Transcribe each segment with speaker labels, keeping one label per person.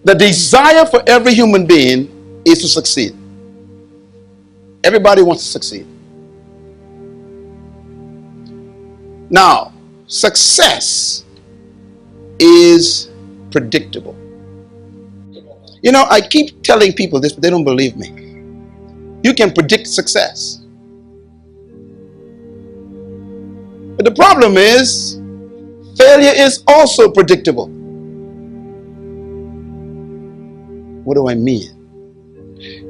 Speaker 1: The desire for every human being is to succeed. Everybody wants to succeed. Now, success is predictable. You know, I keep telling people this, but they don't believe me. You can predict success. But the problem is, failure is also predictable. What do I mean?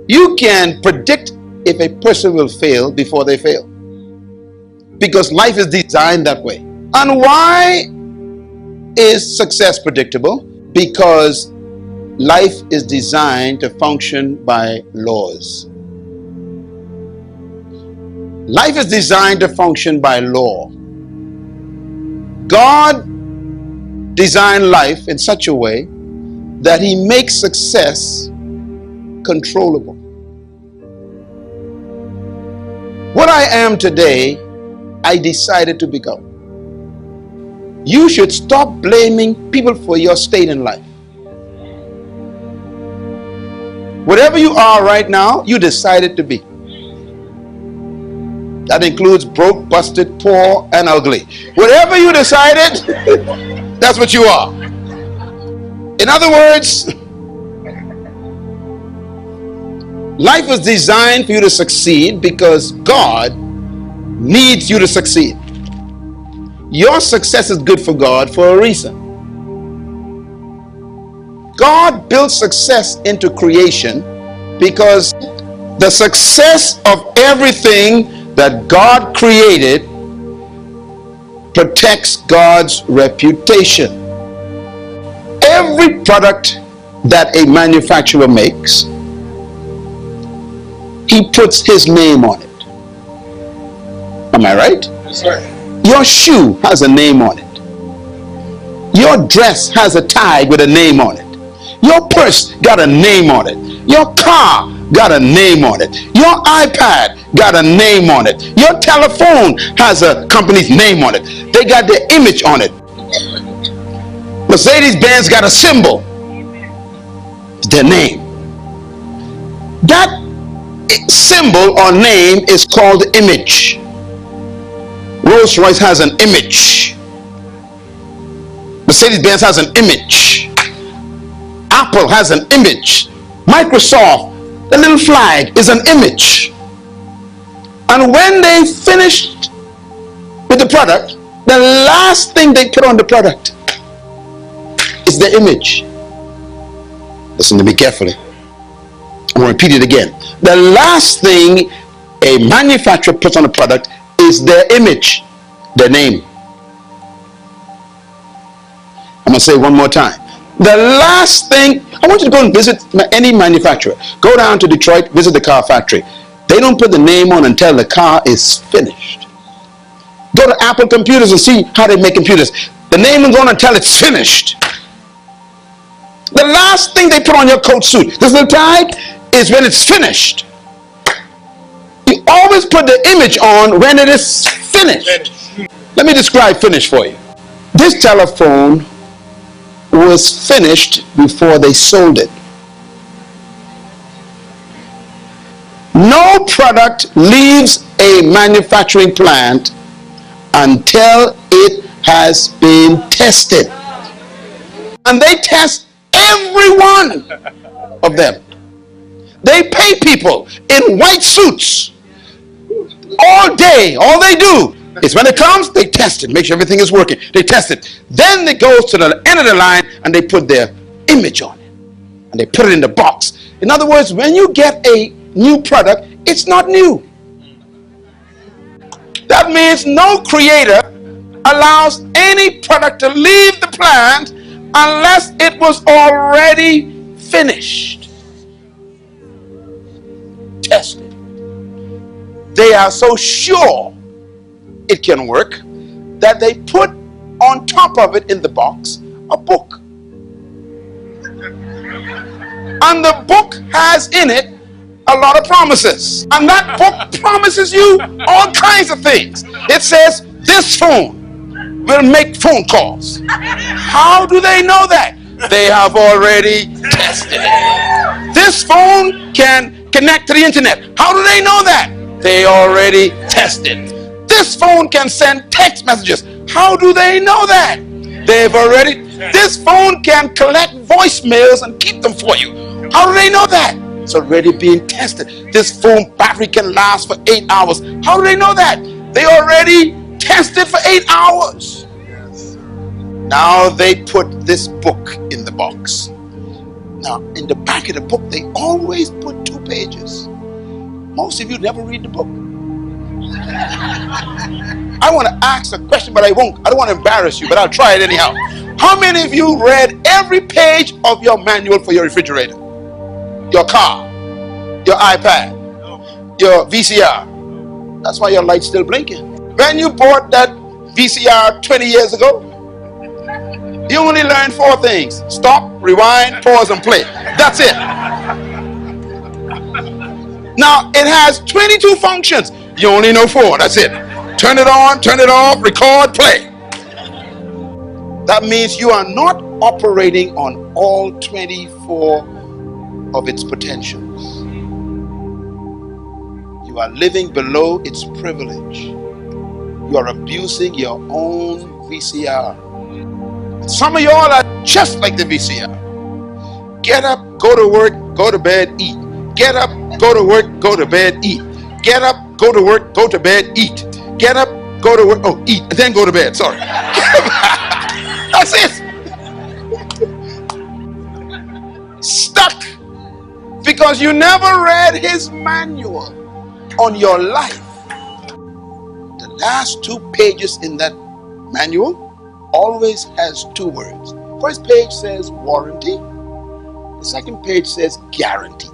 Speaker 1: You can predict if a person will fail before they fail, because life is designed that way. And why is success predictable? Because life is designed to function by laws. Life is designed to function by law. God designed life in such a way that He makes success controllable. What I am today, I decided to become. You should stop blaming people for your state in life. Whatever you are right now, you decided to be. That includes broke, busted, poor, and ugly. Whatever you decided, that's what you are. In other words, life was designed for you to succeed because God needs you to succeed. Your success is good for God for a reason. God built success into creation because the success of everything that God created protects God's reputation. Every product that a manufacturer makes, he puts his name on it. Am I right?
Speaker 2: Yes, sir.
Speaker 1: Your shoe has a name on it. Your dress has a tag with a name on it. Your purse got a name on it. Your car got a name on it. Your iPad got a name on it. Your telephone has a company's name on it. They got their image on it. Mercedes-Benz got a symbol. It's their name. That symbol or name is called image. Rolls-Royce has an image. Mercedes-Benz has an image. Apple has an image. Microsoft, the little flag, is an image. And when they finished with the product, the last thing they put on the product is the image. Listen to me carefully. I'm going to repeat it again. The last thing a manufacturer puts on a product is their image, their name. I'm going to say it one more time. The last thing, I want you to go and visit any manufacturer. Go down to Detroit, visit the car factory. They don't put the name on until the car is finished. Go to Apple Computers and see how they make computers. The name is on until it's finished. The last thing they put on your coat suit, this little tag, is when it's finished. You always put the image on when it is finished. Let me describe finish for you. This telephone was finished before they sold it. No product leaves a manufacturing plant until it has been tested. And they test every one of them. They pay people in white suits all day. All they do is when it comes, they test it, make sure everything is working. They test it. Then it goes to the end of the line and they put their image on it. And they put it in the box. In other words, when you get a new product, it's not new. That means no creator allows any product to leave the plant unless it was already finished. Tested. They are so sure it can work that they put on top of it in the box a book. And the book has in it a lot of promises. And that book promises you all kinds of things. It says this phone will make phone calls. How do they know that? They have already tested it. This phone can connect to the internet. How do they know that? They already tested. This phone can send text messages. How do they know that? They've already. This phone can collect voicemails and keep them for you. How do they know that? It's already being tested. This phone battery can last for 8 hours. How do they know that? They already tested for 8 hours. Now they put this book in the box. Now in the back of the book they always put 2 pages. Most of you never read the book. I want to ask a question, but I won't. I don't want to embarrass you, but I'll try it anyhow. How many of you read every page of your manual for your refrigerator, your car, your iPad, your VCR? That's why your light's still blinking. When you bought that VCR 20 years ago, you only learned 4 things: stop, rewind, pause, and play. That's it. Now it has 22 functions. You only know 4. That's it. Turn it on, turn it off, record, play. That means you are not operating on all 24 of its potentials. You are living below its privilege. You are abusing your own VCR. Some of y'all are just like the VCR. Get up, go to work, go to bed, eat. Get up, go to work, go to bed, eat. Get up, go to work, go to bed, eat. Get up, go to work, oh, eat, and then go to bed. Sorry. That's it. Stuck because you never read his manual on your life. The last 2 pages in that manual always has 2 words. First page says warranty. The second page says guarantee.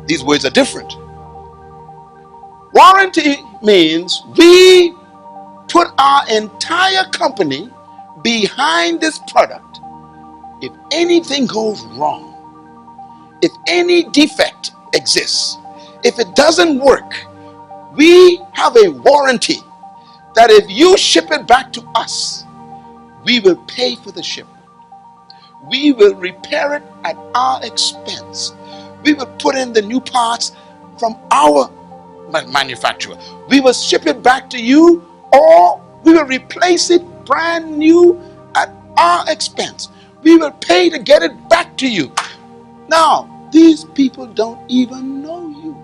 Speaker 1: These words are different. Warranty means we put our entire company behind this product. If anything goes wrong, if any defect exists, if it doesn't work, we have a warranty that if you ship it back to us, we will pay for the shipment. We will repair it at our expense. We will put in the new parts from our manufacturer. We will ship it back to you, or we will replace it brand new at our expense. We will pay to get it back to you. Now, these people don't even know you.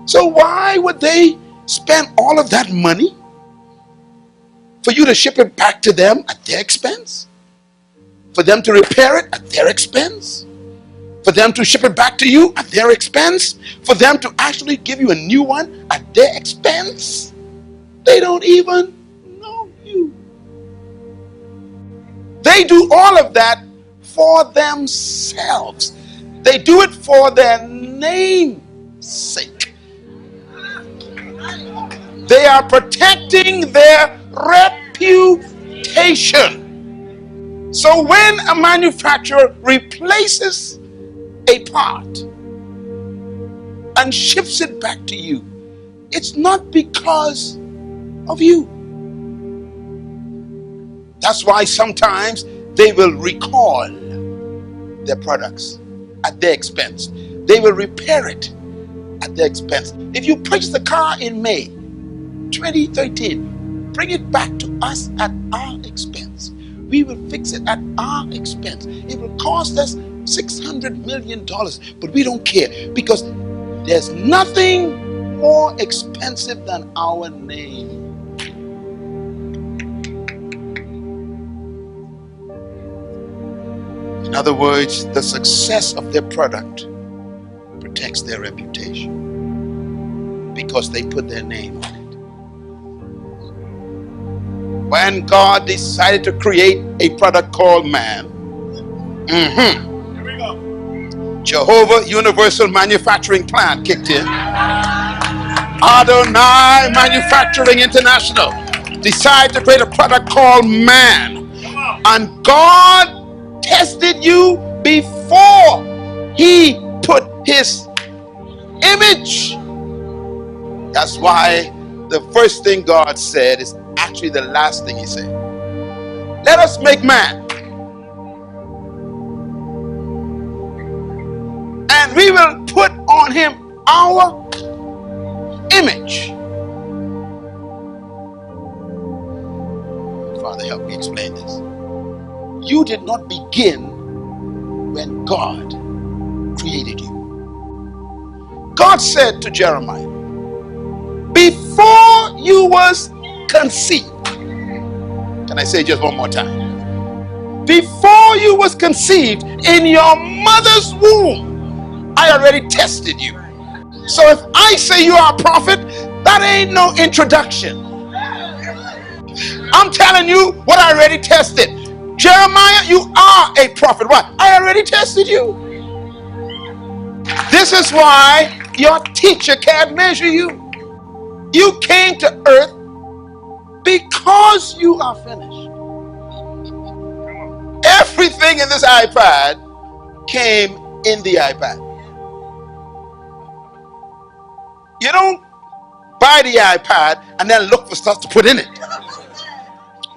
Speaker 1: So why would they spend all of that money for you to ship it back to them at their expense? For them to repair it at their expense? For them to ship it back to you at their expense? For them to actually give you a new one at their expense? They don't even know you. They do all of that for themselves. They do it for their name's sake. They are protecting their reputation. So when a manufacturer replaces a part and ships it back to you, it's not because of you. That's why sometimes they will recall their products at their expense. They will repair it at their expense. If you purchase the car in May 2013, bring it back to us at our expense. We will fix it at our expense. It will cost us $600 million, but we don't care because there's nothing more expensive than our name. In other words, the success of their product protects their reputation because they put their name on it. When God decided to create a product called man, Jehovah Universal Manufacturing Plant kicked in. Adonai Manufacturing International decided to create a product called man. And God tested you before he put his image. That's why the first thing God said is actually the last thing he said. Let us make man. And we will put on him our image. Father, help me explain this. You did not begin when God created you. God said to Jeremiah, before you was conceived. Can I say it just one more time? Before you was conceived in your mother's womb, I already tested you. So if I say you are a prophet, that ain't no introduction. I'm telling you what I already tested. Jeremiah, you are a prophet. Why? I already tested you. This is why your teacher can't measure you. You came to earth because you are finished. Everything in this iPad came in the iPad. You don't buy the iPad and then look for stuff to put in it.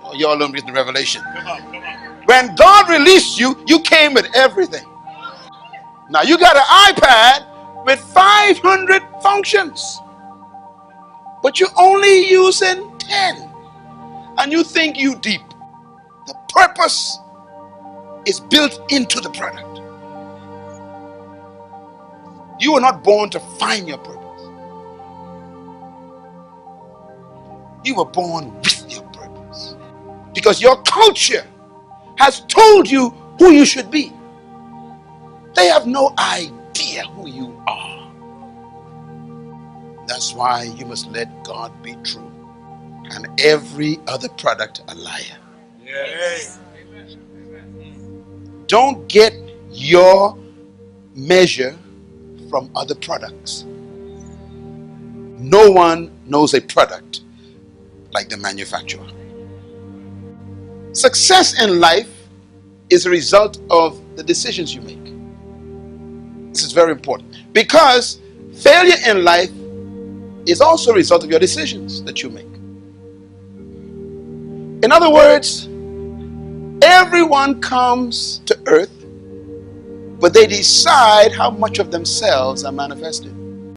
Speaker 1: Oh, y'all don't read the Revelation. When God released you, you came with everything. Now you got an iPad with 500 functions, but you're only using 10. And you think you deep. The purpose is built into the product. You were not born to find your purpose. You were born with your purpose. Because your culture has told you who you should be. They have no idea who you are. That's why you must let God be true and every other product a liar. Yes. Don't get your measure from other products. No one knows a product like the manufacturer. Success in life is a result of the decisions you make. This is very important because failure in life is also a result of your decisions that you make. In other words, everyone comes to earth, but they decide how much of themselves are manifested.